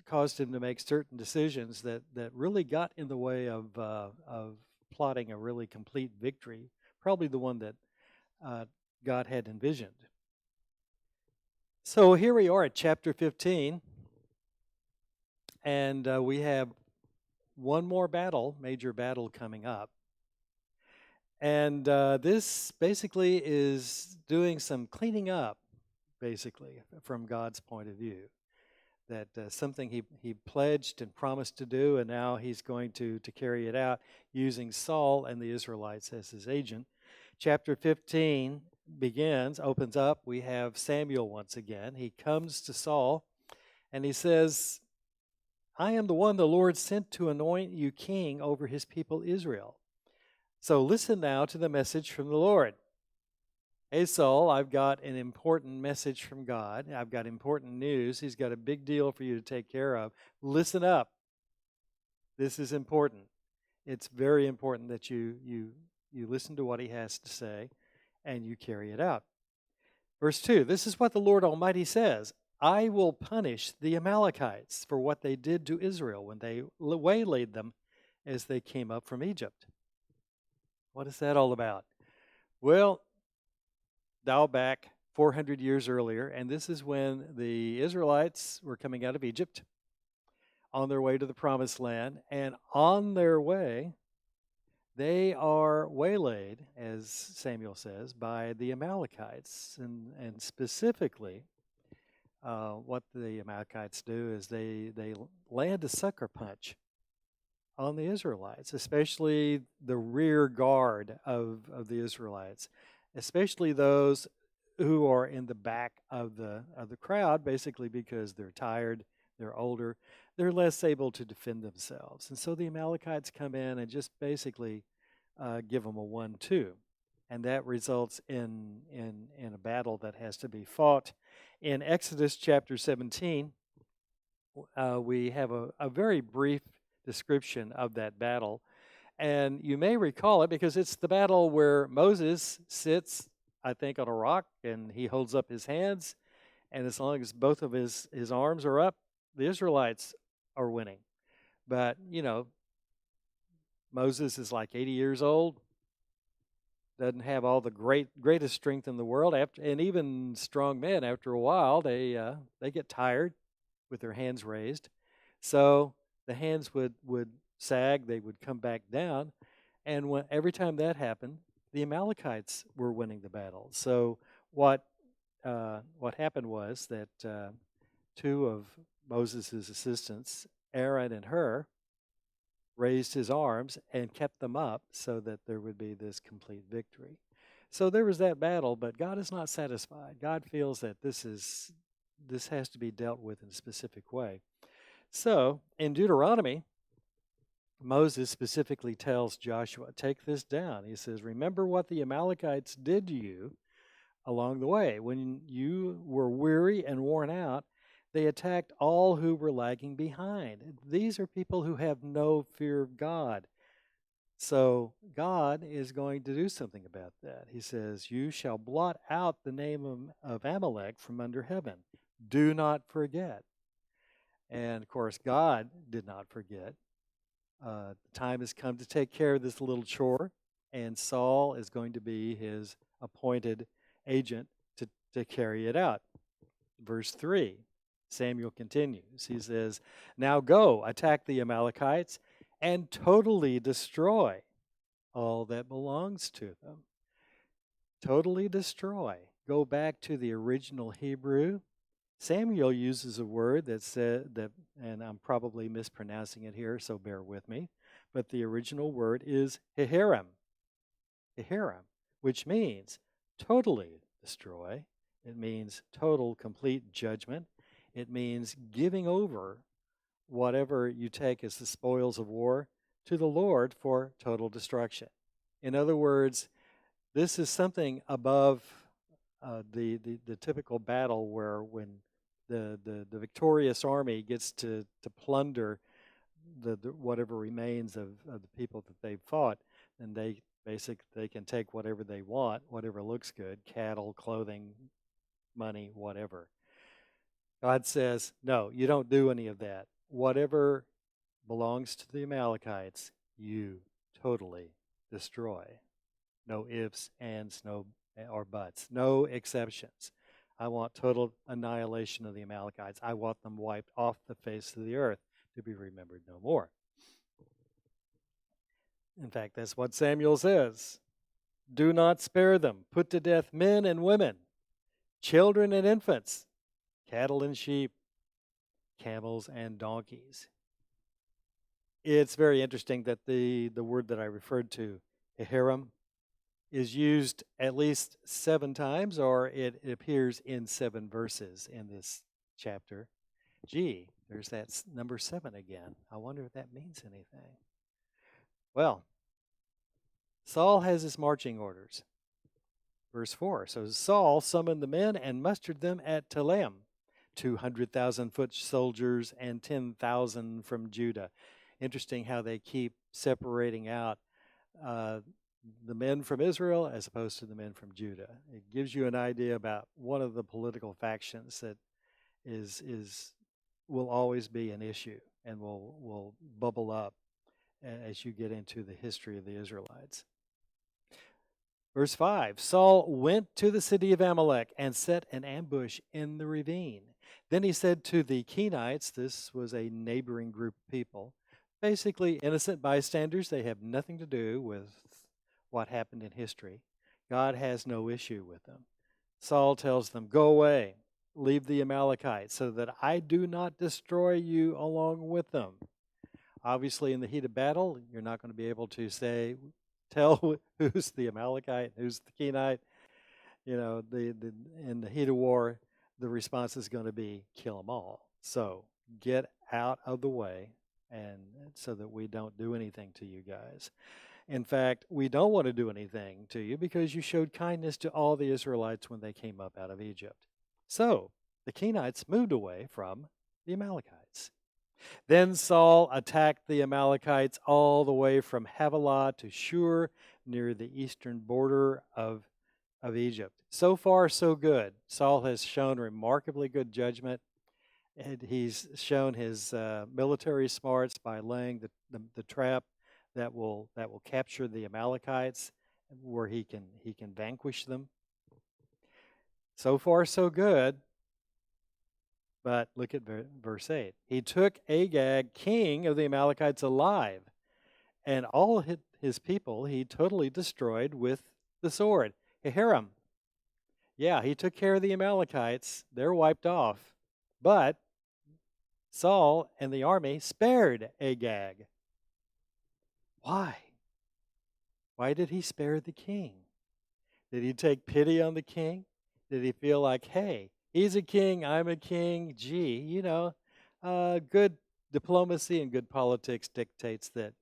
caused him to make certain decisions that really got in the way of plotting a really complete victory, probably the one that uh, God had envisioned. So here we are at chapter 15, and we have one more battle, major battle coming up. And this basically is doing some cleaning up, basically, from God's point of view. That something he pledged and promised to do, and now he's going to carry it out using Saul and the Israelites as his agent. Chapter 15 opens up. We have Samuel once again. He comes to Saul and he says, I am the one the Lord sent to anoint you king over his people Israel. So listen now to the message from the Lord. Hey, Saul, I've got an important message from God. I've got important news. He's got a big deal for you to take care of. Listen up. This is important. It's very important that you listen to what he has to say and you carry it out. Verse 2, this is what the Lord Almighty says. I will punish the Amalekites for what they did to Israel when they waylaid them as they came up from Egypt. What is that all about? Well, dial back 400 years earlier, and this is when the Israelites were coming out of Egypt on their way to the Promised Land, and on their way, they are waylaid, as Samuel says, by the Amalekites, and specifically, what the Amalekites do is they land a sucker punch on the Israelites, especially the rear guard of the Israelites, especially those who are in the back of the crowd, basically because they're tired, they're older, they're less able to defend themselves, and so the Amalekites come in and just basically give them a 1-2, and that results in a battle that has to be fought. In Exodus chapter 17, we have a very brief description of that battle. And you may recall it because it's the battle where Moses sits, I think, on a rock and he holds up his hands. And as long as both of his arms are up, the Israelites are winning. But, Moses is like 80 years old, doesn't have all the greatest strength in the world. And even strong men, after a while, they get tired with their hands raised. So the hands would sag, they would come back down, and every time that happened, the Amalekites were winning the battle. So what happened was that two of Moses' assistants, Aaron and Hur, raised his arms and kept them up so that there would be this complete victory. So there was that battle, but God is not satisfied. God feels that this has to be dealt with in a specific way. So in Deuteronomy, Moses specifically tells Joshua, take this down. He says, remember what the Amalekites did to you along the way. When you were weary and worn out, they attacked all who were lagging behind. These are people who have no fear of God. So God is going to do something about that. He says, you shall blot out the name of Amalek from under heaven. Do not forget. And of course, God did not forget. The time has come to take care of this little chore, and Saul is going to be his appointed agent to carry it out. Verse 3, Samuel continues. He says, now go, attack the Amalekites, and totally destroy all that belongs to them. Totally destroy. Go back to the original Hebrew. Samuel uses a word that said that, and I'm probably mispronouncing it here, so bear with me, but the original word is heherem, which means totally destroy. It means total, complete judgment. It means giving over whatever you take as the spoils of war to the Lord for total destruction. In other words, this is something above the typical battle where when the victorious army gets to plunder the whatever remains of the people that they've fought, and they can take whatever they want, whatever looks good, cattle, clothing, money, whatever. God says, no, you don't do any of that. Whatever belongs to the Amalekites, you totally destroy. No ifs, ands, no or buts, no exceptions. I want total annihilation of the Amalekites. I want them wiped off the face of the earth to be remembered no more. In fact, that's what Samuel says. Do not spare them. Put to death men and women, children and infants, cattle and sheep, camels and donkeys. It's very interesting that the word that I referred to, Heharim, is used at least 7 times, or it appears in 7 verses in this chapter. Gee, there's that number 7 again. I wonder if that means anything. Well, Saul has his marching orders. Verse 4. So Saul summoned the men and mustered them at Telaim, 200,000 foot soldiers and 10,000 from Judah. Interesting how they keep separating out the men from Israel as opposed to the men from Judah. It gives you an idea about one of the political factions that will always be an issue and will bubble up as you get into the history of the Israelites. Verse 5, Saul went to the city of Amalek and set an ambush in the ravine. Then he said to the Kenites, this was a neighboring group of people, basically innocent bystanders. They have nothing to do with what happened in history. God has no issue with them. Saul tells them, go away, leave the Amalekites, so that I do not destroy you along with them. Obviously, in the heat of battle, you're not going to be able to tell who's the Amalekite, who's the Kenite. You know, in the heat of war, the response is going to be kill them all. So get out of the way, and so that we don't do anything to you guys. In fact, we don't want to do anything to you because you showed kindness to all the Israelites when they came up out of Egypt. So the Kenites moved away from the Amalekites. Then Saul attacked the Amalekites all the way from Havilah to Shur, near the eastern border of Egypt. So far, so good. Saul has shown remarkably good judgment. And he's shown his military smarts by laying the trap that will capture the Amalekites, where he can vanquish them. So far, so good. But look at verse 8. He took Agag, king of the Amalekites, alive, and all his people he totally destroyed with the sword. Heharim. Yeah, he took care of the Amalekites. They're wiped off. But Saul and the army spared Agag. Why? Why did he spare the king? Did he take pity on the king? Did he feel like, hey, he's a king, I'm a king, gee, good diplomacy and good politics dictates that,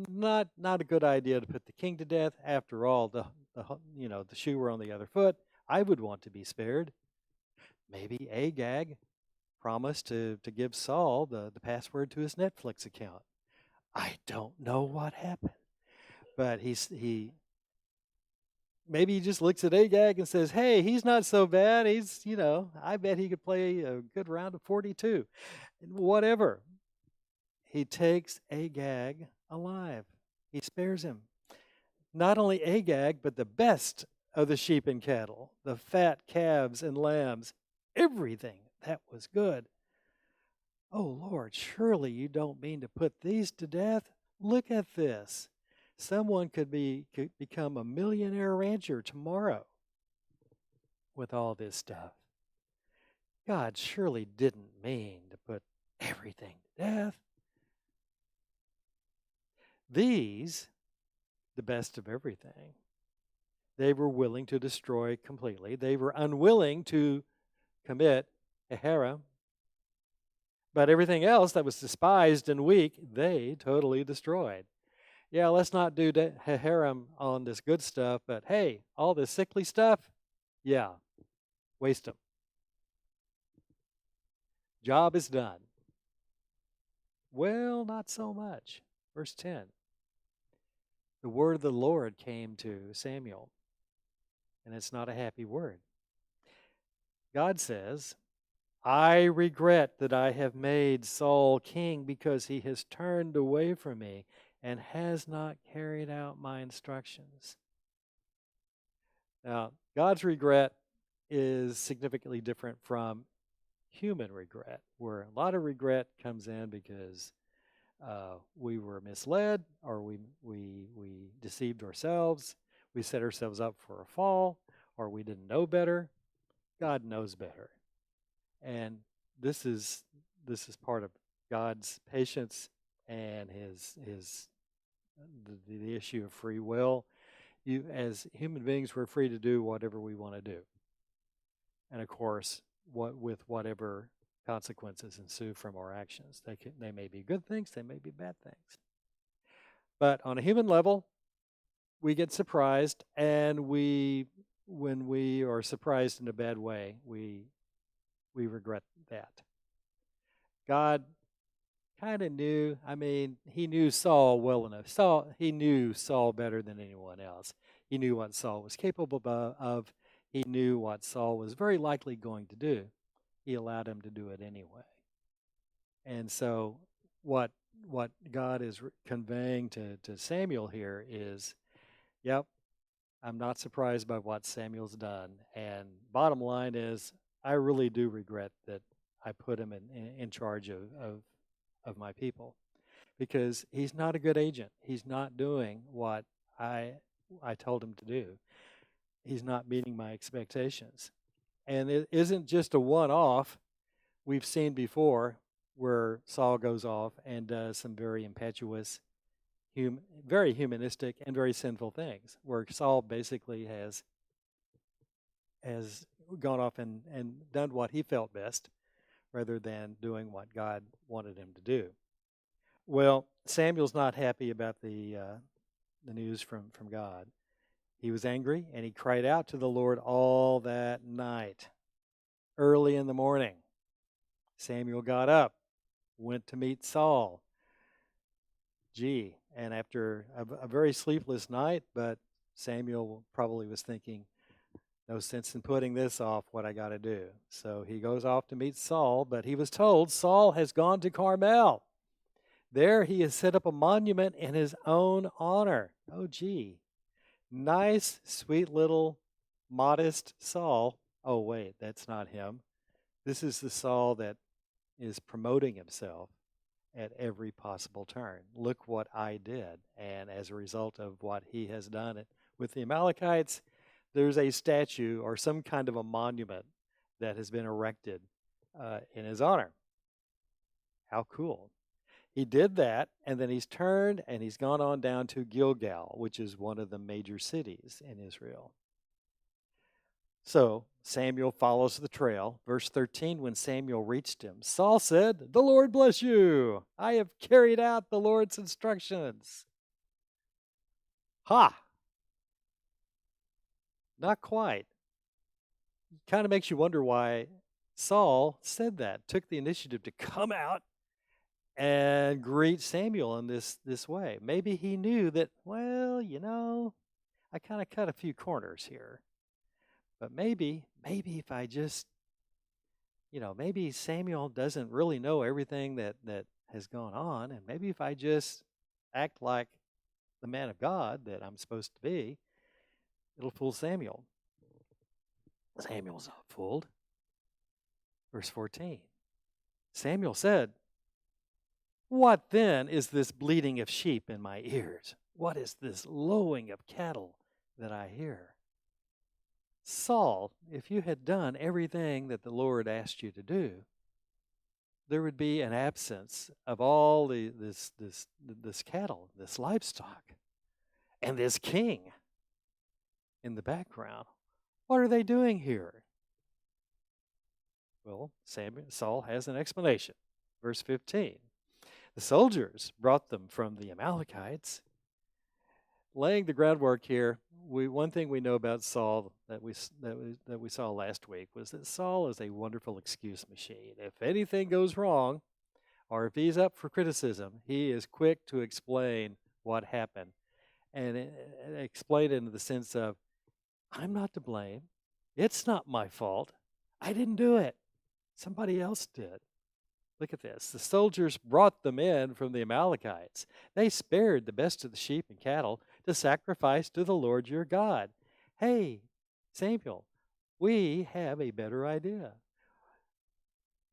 not a good idea to put the king to death. After all, the shoe were on the other foot. I would want to be spared. Maybe Agag promised to give Saul the password to his Netflix account. I don't know what happened, but maybe he just looks at Agag and says, hey, he's not so bad. He's, I bet he could play a good round of 42. Whatever. He takes Agag alive. He spares him. Not only Agag, but the best of the sheep and cattle, the fat calves and lambs, everything that was good. Oh, Lord, surely you don't mean to put these to death? Look at this. Someone could become a millionaire rancher tomorrow with all this stuff. God surely didn't mean to put everything to death. These, the best of everything, they were willing to destroy completely. They were unwilling to commit a harem. But everything else that was despised and weak, they totally destroyed. Yeah, let's not do harem on this good stuff, but hey, all this sickly stuff, yeah, waste them. Job is done. Well, not so much. Verse 10. The word of the Lord came to Samuel, and it's not a happy word. God says, I regret that I have made Saul king because he has turned away from me and has not carried out my instructions. Now, God's regret is significantly different from human regret, where a lot of regret comes in because we were misled, or we deceived ourselves, we set ourselves up for a fall, or we didn't know better. God knows better, and this is this is part of God's patience and his the issue of free will. You, as human beings, we're free to do whatever we want to do, and of course, what with whatever consequences ensue from our actions. They may be good things, they may be bad things. But on a human level, we get surprised, and when we are surprised in a bad way, we regret that. God kind of knew. I mean, he knew Saul well enough. He knew Saul better than anyone else. He knew what Saul was capable of. He knew what Saul was very likely going to do. He allowed him to do it anyway. And so, what what God is conveying to Samuel here is, yep, I'm not surprised by what Samuel's done. And bottom line is, I really do regret that I put him in charge of my people, because he's not a good agent. He's not doing what I told him to do. He's not meeting my expectations. And it isn't just a one off. We've seen before where Saul goes off and does some very impetuous, very humanistic, and very sinful things, where Saul basically has gone off and done what he felt best rather than doing what God wanted him to do. Well, Samuel's not happy about the news from God. He was angry, and he cried out to the Lord all that night. Early in the morning, Samuel got up, went to meet Saul. Gee, and after a very sleepless night, but Samuel probably was thinking, no sense in putting this off, what I got to do. So he goes off to meet Saul, but he was told Saul has gone to Carmel. There he has set up a monument in his own honor. Oh, gee. Nice, sweet little, modest Saul. Oh, wait, that's not him. This is the Saul that is promoting himself at every possible turn. Look what I did. And as a result of what he has done with the Amalekites, there's a statue or some kind of a monument that has been erected in his honor. How cool. He did that, and then he's turned and he's gone on down to Gilgal, which is one of the major cities in Israel. So Samuel follows the trail. Verse 13, when Samuel reached him, Saul said, "The Lord bless you. I have carried out the Lord's instructions." Ha! Not quite. Kind of makes you wonder why Saul said that, took the initiative to come out and greet Samuel in this way. Maybe he knew that, well, I kind of cut a few corners here. But maybe if I just, maybe Samuel doesn't really know everything that has gone on, and maybe if I just act like the man of God that I'm supposed to be, it'll fool Samuel. Samuel's not fooled. Verse 14. Samuel said, "What then is this bleating of sheep in my ears? What is this lowing of cattle that I hear?" Saul, if you had done everything that the Lord asked you to do, there would be an absence of all this cattle, this livestock, and this king in the background. What are they doing here? Well, Saul has an explanation. Verse 15. The soldiers brought them from the Amalekites. Laying the groundwork here, one thing we know about Saul that we saw last week was that Saul is a wonderful excuse machine. If anything goes wrong, or if he's up for criticism, he is quick to explain what happened, and explain it in the sense of, "I'm not to blame. It's not my fault. I didn't do it." Somebody else did. Look at this. The soldiers brought them in from the Amalekites. They spared the best of the sheep and cattle to sacrifice to the Lord your God. Hey, Samuel, we have a better idea.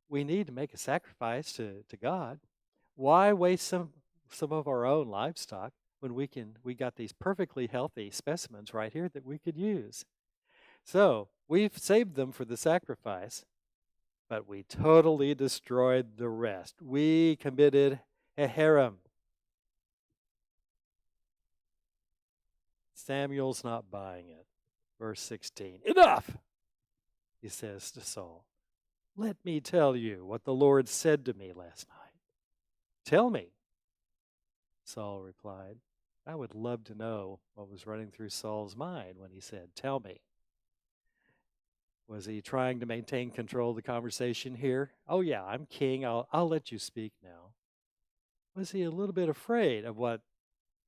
We need to make a sacrifice to God. Why waste some of our own livestock when we got these perfectly healthy specimens right here that we could use? So we've saved them for the sacrifice, but we totally destroyed the rest. We committed a harem. Samuel's not buying it. Verse 16. Enough, he says to Saul. Let me tell you what the Lord said to me last night. Tell me, Saul replied. I would love to know what was running through Saul's mind when he said, Tell me. Was he trying to maintain control of the conversation here? Oh, yeah, I'm king. I'll let you speak now. Was he a little bit afraid of what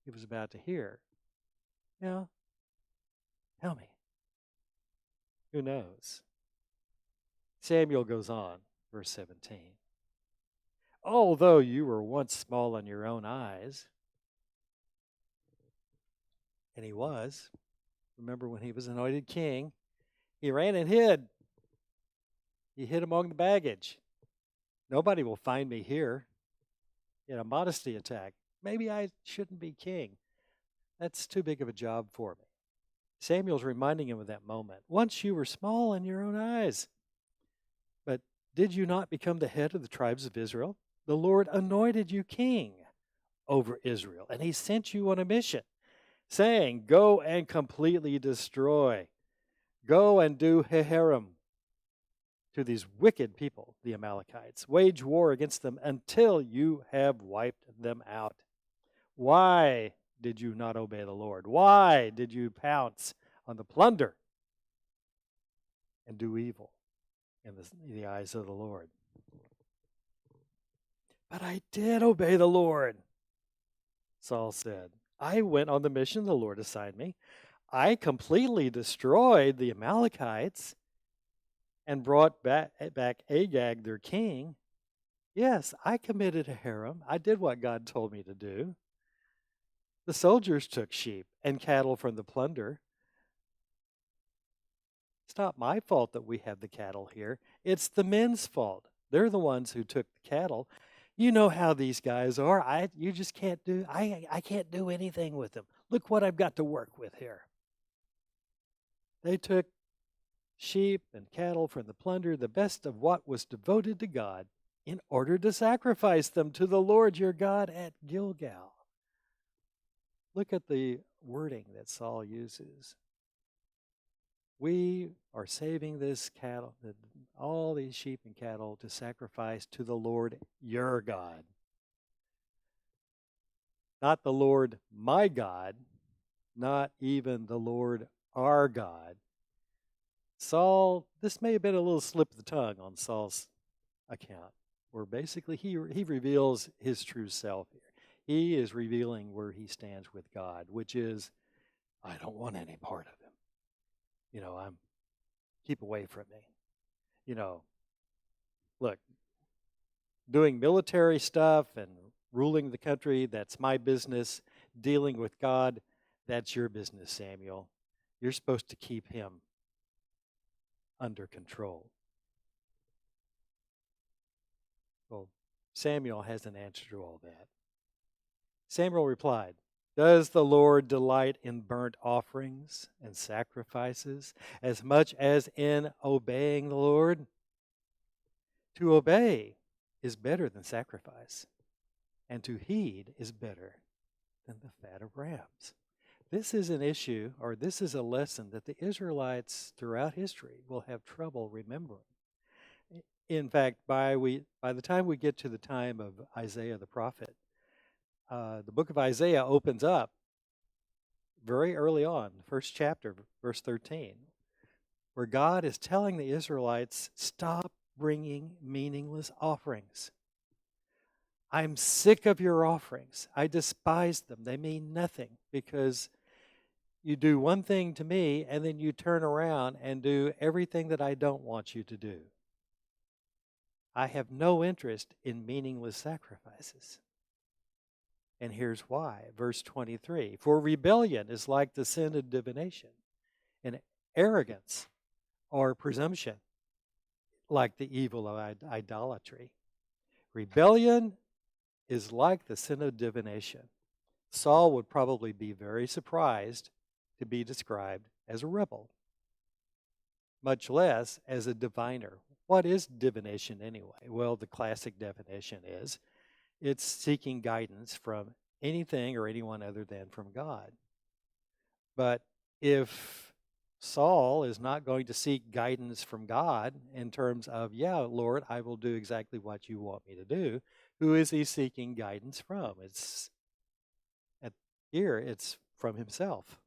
he was about to hear? Yeah, tell me. Who knows? Samuel goes on, verse 17. Although you were once small in your own eyes, and he was, remember when he was anointed king, he ran and hid. He hid among the baggage. Nobody will find me here. In a modesty attack. Maybe I shouldn't be king. That's too big of a job for me. Samuel's reminding him of that moment. Once you were small in your own eyes, but did you not become the head of the tribes of Israel? The Lord anointed you king over Israel, and he sent you on a mission, saying, Go and completely destroy. Go and do Heharim to these wicked people, the Amalekites. Wage war against them until you have wiped them out. Why did you not obey the Lord? Why did you pounce on the plunder and do evil in the eyes of the Lord? But I did obey the Lord, Saul said. I went on the mission the Lord assigned me. I completely destroyed the Amalekites and brought back Agag, their king. Yes, I committed a harem. I did what God told me to do. The soldiers took sheep and cattle from the plunder. It's not my fault that we have the cattle here. It's the men's fault. They're the ones who took the cattle. You know how these guys are. I can't do anything with them. Look what I've got to work with here. They took sheep and cattle from the plunder, the best of what was devoted to God, in order to sacrifice them to the Lord your God at Gilgal. Look at the wording that Saul uses. We are saving this cattle, all these sheep and cattle, to sacrifice to the Lord your God. Not the Lord my God, not even the Lord our God. Saul, this may have been a little slip of the tongue on Saul's account, where basically he reveals his true self here. He is revealing where he stands with God, which is, I don't want any part of him. Keep away from me. Look, doing military stuff and ruling the country, that's my business. Dealing with God, that's your business, Samuel. You're supposed to keep him under control. Well, Samuel has an answer to all that. Samuel replied, Does the Lord delight in burnt offerings and sacrifices as much as in obeying the Lord? To obey is better than sacrifice, and to heed is better than the fat of rams. This is an issue, or this is a lesson that the Israelites throughout history will have trouble remembering. In fact, by the time we get to the time of Isaiah the prophet, the book of Isaiah opens up very early on, first chapter, verse 13, where God is telling the Israelites, stop bringing meaningless offerings. I'm sick of your offerings. I despise them. They mean nothing because you do one thing to me and then you turn around and do everything that I don't want you to do. I have no interest in meaningless sacrifices. And here's why. Verse 23, for rebellion is like the sin of divination, and arrogance or presumption like the evil of idolatry. Rebellion is like the sin of divination. Saul would probably be very surprised to be described as a rebel, much less as a diviner. What is divination anyway? Well, the classic definition is it's seeking guidance from anything or anyone other than from God. But if Saul is not going to seek guidance from God in terms of, yeah, Lord, I will do exactly what you want me to do, who is he seeking guidance from? It's from himself.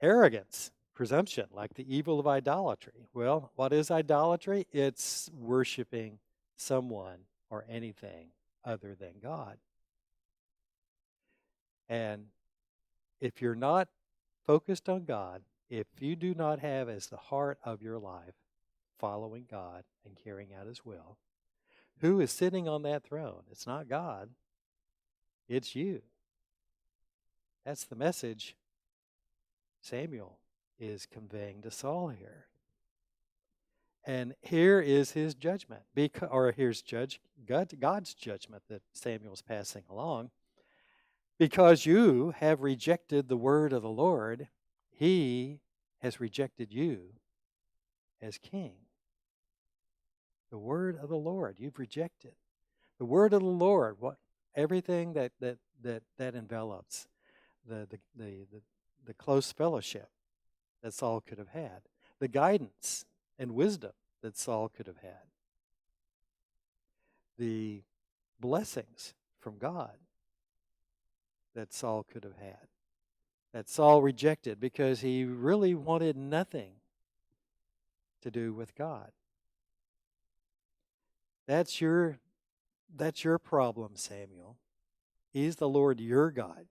Arrogance, presumption, like the evil of idolatry. Well, what is idolatry? It's worshiping someone or anything other than God. And if you're not focused on God, if you do not have as the heart of your life following God and carrying out His will, who is sitting on that throne? It's not God, it's you. That's the message Samuel is conveying to Saul here. And here is his judgment, here's God's judgment that Samuel's passing along. Because you have rejected the word of the Lord, He has rejected you as king. The word of the Lord, you've rejected. The word of the Lord, everything that envelops the close fellowship that Saul could have had, the guidance and wisdom that Saul could have had, the blessings from God that Saul could have had, that Saul rejected because he really wanted nothing to do with God. That's your problem, Samuel. He's the Lord your God.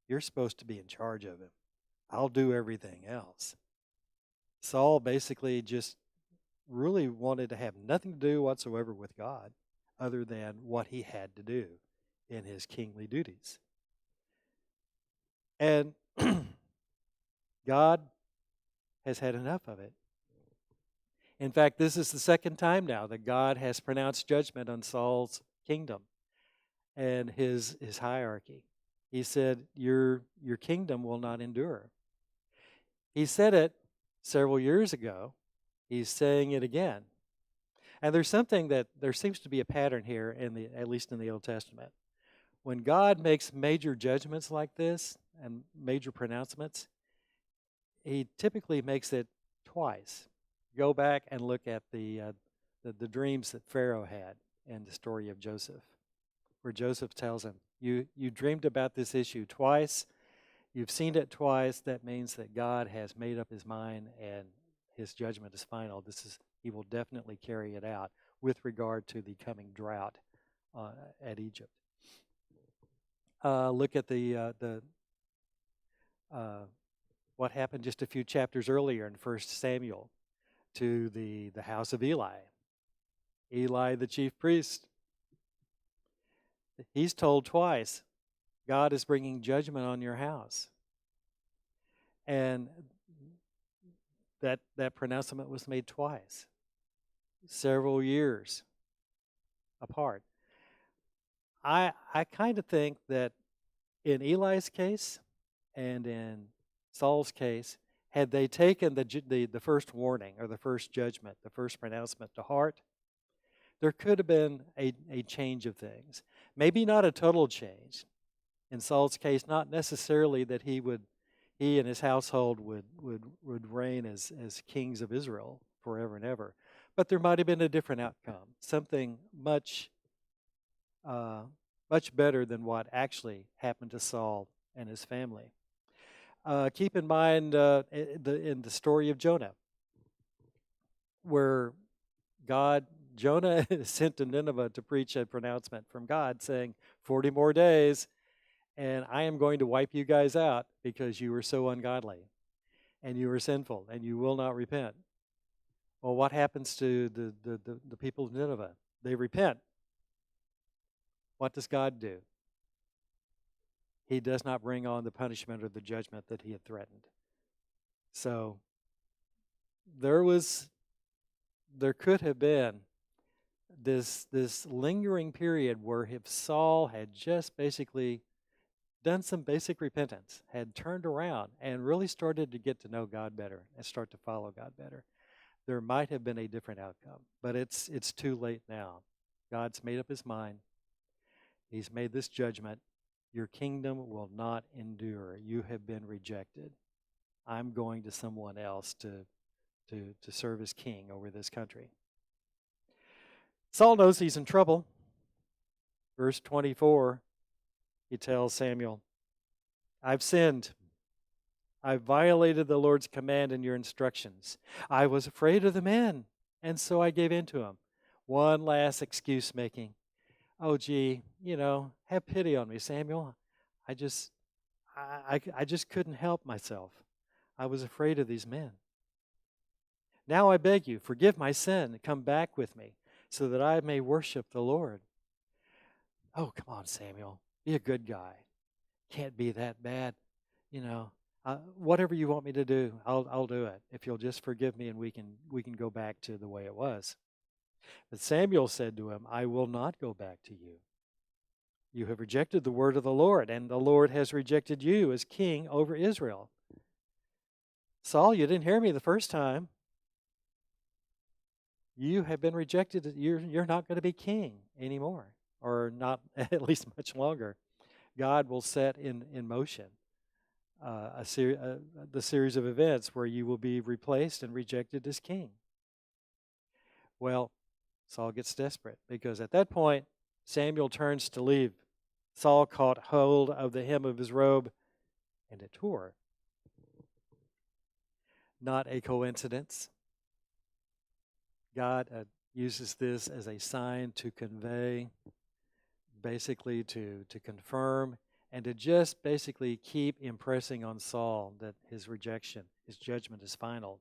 You're supposed to be in charge of him. I'll do everything else. Saul basically just really wanted to have nothing to do whatsoever with God other than what he had to do in his kingly duties. And God has had enough of it. In fact, this is the second time now that God has pronounced judgment on Saul's kingdom and his hierarchy. He said, your kingdom will not endure. He said it several years ago. He's saying it again. And there seems to be a pattern here, at least in the Old Testament. When God makes major judgments like this and major pronouncements, He typically makes it twice. Go back and look at the dreams that Pharaoh had in the story of Joseph, where Joseph tells him, you dreamed about this issue twice, you've seen it twice, that means that God has made up His mind and His judgment is final. He will definitely carry it out with regard to the coming drought at Egypt. Look at what happened just a few chapters earlier in 1 Samuel to the house of Eli. Eli, the chief priest, he's told twice, God is bringing judgment on your house. And that pronouncement was made twice, several years apart. I kind of think that in Eli's case and in Saul's case, had they taken the first warning or the first judgment, the first pronouncement to heart, there could have been a change of things. Maybe not a total change. In Saul's case, not necessarily that he and his household would reign as kings of Israel forever and ever. But there might have been a different outcome, something much better than what actually happened to Saul and his family. Keep in mind in the story of Jonah, where Jonah is sent to Nineveh to preach a pronouncement from God saying, 40 more days, and I am going to wipe you guys out because you were so ungodly, and you were sinful, and you will not repent. Well, what happens to the people of Nineveh? They repent. What does God do? He does not bring on the punishment or the judgment that he had threatened. So there was, there could have been this lingering period where if Saul had just basically done some basic repentance, had turned around and really started to get to know God better and start to follow God better, there might have been a different outcome. But it's too late now. God's made up his mind. He's made this judgment. Your kingdom will not endure. You have been rejected. I'm going to someone else to serve as king over this country. Saul knows he's in trouble. Verse 24, he tells Samuel, I've sinned. I've violated the Lord's command and your instructions. I was afraid of the men, and so I gave in to them. One last excuse making. Oh, gee, have pity on me, Samuel. I just, I just couldn't help myself. I was afraid of these men. Now I beg you, forgive my sin and come back with me so that I may worship the Lord. Oh, come on, Samuel. Be a good guy. Can't be that bad. Whatever you want me to do, I'll do it. If you'll just forgive me and we can go back to the way it was. But Samuel said to him, I will not go back to you. You have rejected the word of the Lord, and the Lord has rejected you as king over Israel. Saul, you didn't hear me the first time. You have been rejected. You're not going to be king anymore, or not at least much longer. God will set in motion the series of events where you will be replaced and rejected as king. Well, Saul gets desperate because at that point, Samuel turns to leave. Saul caught hold of the hem of his robe and it tore. Not a coincidence. God uses this as a sign to convey, basically to confirm, and to just basically keep impressing on Saul that his rejection, his judgment is final.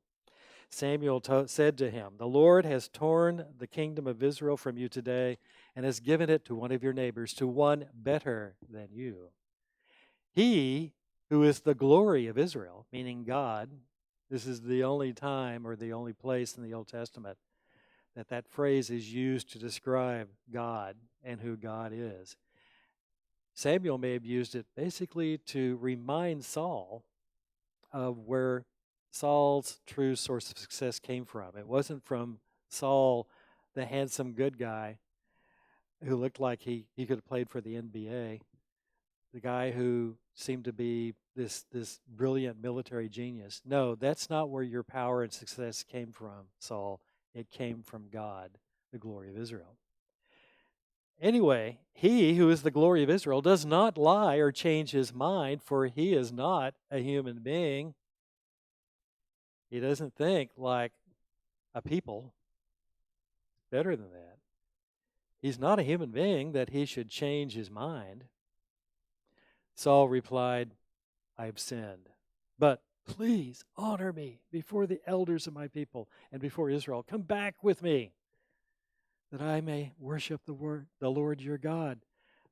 Samuel said to him, the Lord has torn the kingdom of Israel from you today and has given it to one of your neighbors, to one better than you. He who is the glory of Israel, meaning God, this is the only time or the only place in the Old Testament that phrase is used to describe God and who God is. Samuel may have used it basically to remind Saul of where Saul's true source of success came from. It wasn't from Saul, the handsome good guy who looked like he could have played for the NBA, the guy who seemed to be this brilliant military genius. No, that's not where your power and success came from, Saul. It came from God, the glory of Israel. Anyway, he who is the glory of Israel does not lie or change his mind, for he is not a human being. He doesn't think like a people. Better than that. He's not a human being that he should change his mind. Saul replied, I've sinned, but please honor me before the elders of my people and before Israel. Come back with me that I may worship the Lord your God.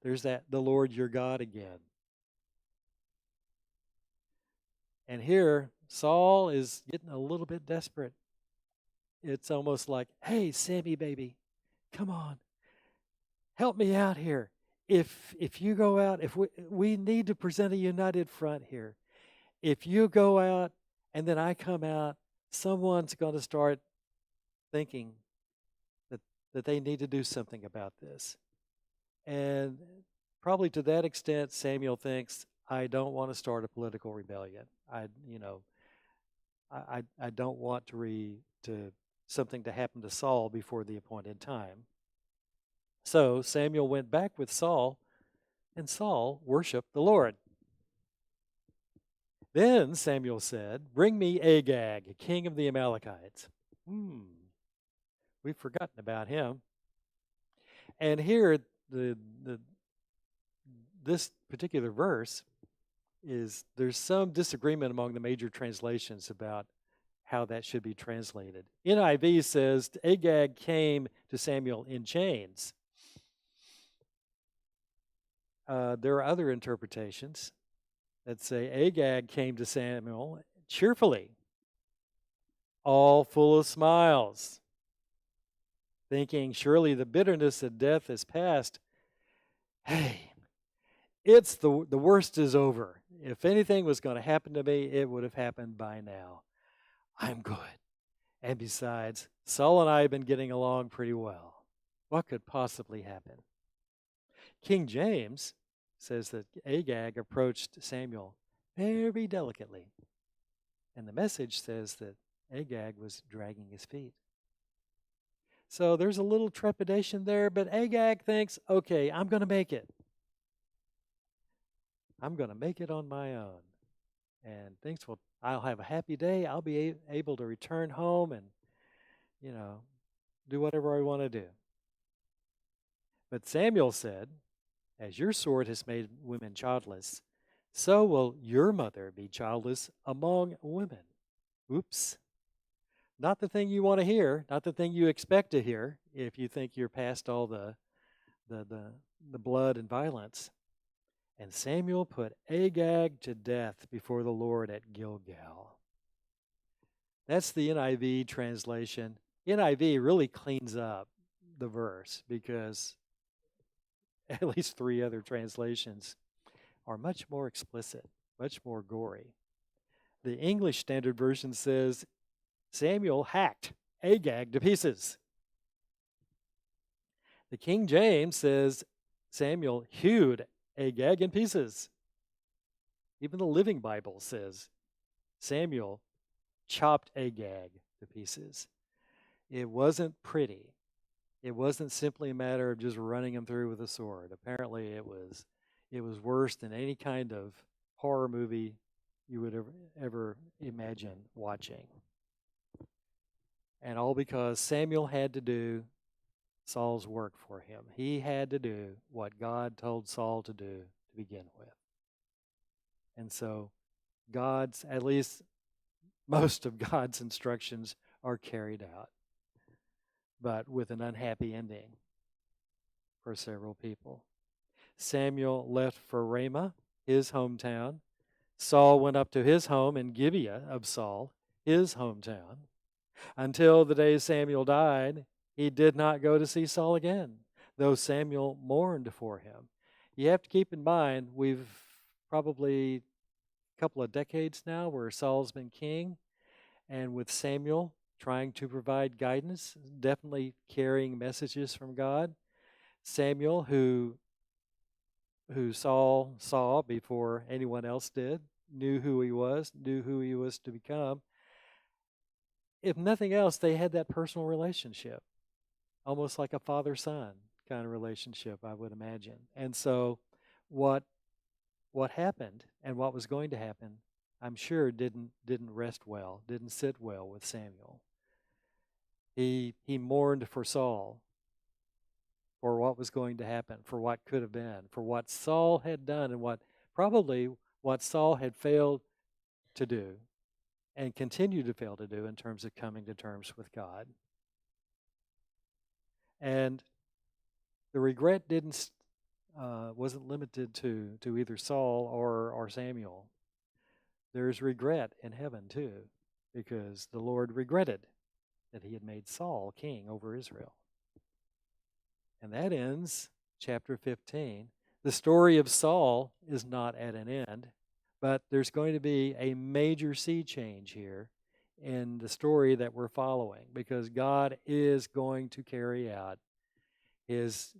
There's the Lord your God again. And here, Saul is getting a little bit desperate. It's almost like, hey, Sammy baby, come on, help me out here. If you go out, if we need to present a united front here. If you go out and then I come out, someone's going to start thinking that they need to do something about this. And probably to that extent, Samuel thinks, I don't want to start a political rebellion. I don't want to something to happen to Saul before the appointed time. So Samuel went back with Saul, and Saul worshiped the Lord. Then Samuel said, bring me Agag, king of the Amalekites. We've forgotten about him. And here, this particular verse there's some disagreement among the major translations about how that should be translated. NIV says Agag came to Samuel in chains. There are other interpretations that say Agag came to Samuel cheerfully, all full of smiles, thinking surely the bitterness of death is past. Hey, the worst is over. If anything was going to happen to me, it would have happened by now. I'm good. And besides, Saul and I have been getting along pretty well. What could possibly happen? King James says that Agag approached Samuel very delicately. And the Message says that Agag was dragging his feet. So there's a little trepidation there, but Agag thinks, okay, I'm going to make it. I'm going to make it on my own. And thinks, well, I'll have a happy day. I'll be able to return home and, do whatever I want to do. But Samuel said, as your sword has made women childless, so will your mother be childless among women. Oops. Not the thing you want to hear, not the thing you expect to hear if you think you're past all the blood and violence. And Samuel put Agag to death before the Lord at Gilgal. That's the NIV translation. NIV really cleans up the verse because at least 3 other translations are much more explicit, much more gory. The English Standard Version says Samuel hacked Agag to pieces. The King James says Samuel hewed Agag in pieces. Even the Living Bible says Samuel chopped Agag to pieces. It wasn't pretty. It wasn't simply a matter of just running him through with a sword. Apparently it was worse than any kind of horror movie you would ever imagine watching. And all because Samuel had to do Saul's work for him. He had to do what God told Saul to do to begin with. And so at least most of God's instructions are carried out, but with an unhappy ending for several people. Samuel left for Ramah, his hometown. Saul went up to his home in Gibeah of Saul, his hometown. Until the day Samuel died, he did not go to see Saul again, though Samuel mourned for him. You have to keep in mind, we've probably a couple of decades now where Saul's been king, and with Samuel trying to provide guidance, definitely carrying messages from God. Samuel, who Saul saw before anyone else did, knew who he was to become. If nothing else, they had that personal relationship, almost like a father-son kind of relationship, I would imagine. And so what happened and what was going to happen, I'm sure didn't rest well, didn't sit well with Samuel. He mourned for Saul, for what was going to happen, for what could have been, for what Saul had done and what Saul had failed to do and continued to fail to do in terms of coming to terms with God. And the regret wasn't limited to either Saul or Samuel. There's regret in heaven too, because the Lord regretted that he had made Saul king over Israel. And that ends chapter 15. The story of Saul is not at an end, but there's going to be a major sea change here in the story that we're following, because God is going to carry out his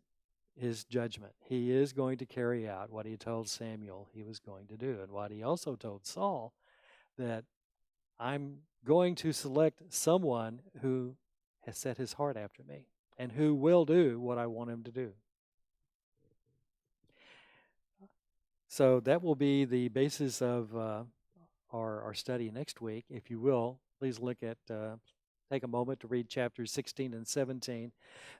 judgment. He is going to carry out what he told Samuel he was going to do, and what he also told Saul, that I'm going to select someone who has set his heart after me and who will do what I want him to do. So that will be the basis of our study next week. If you will, please take a moment to read chapters 16 and 17.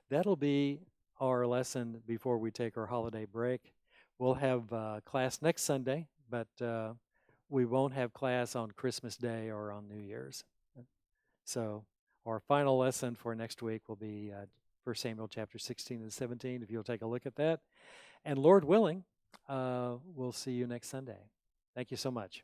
That'll be our lesson before we take our holiday break. We'll have class next Sunday, but we won't have class on Christmas Day or on New Year's. So our final lesson for next week will be 1 Samuel chapter 16 and 17, if you'll take a look at that. And Lord willing, we'll see you next Sunday. Thank you so much.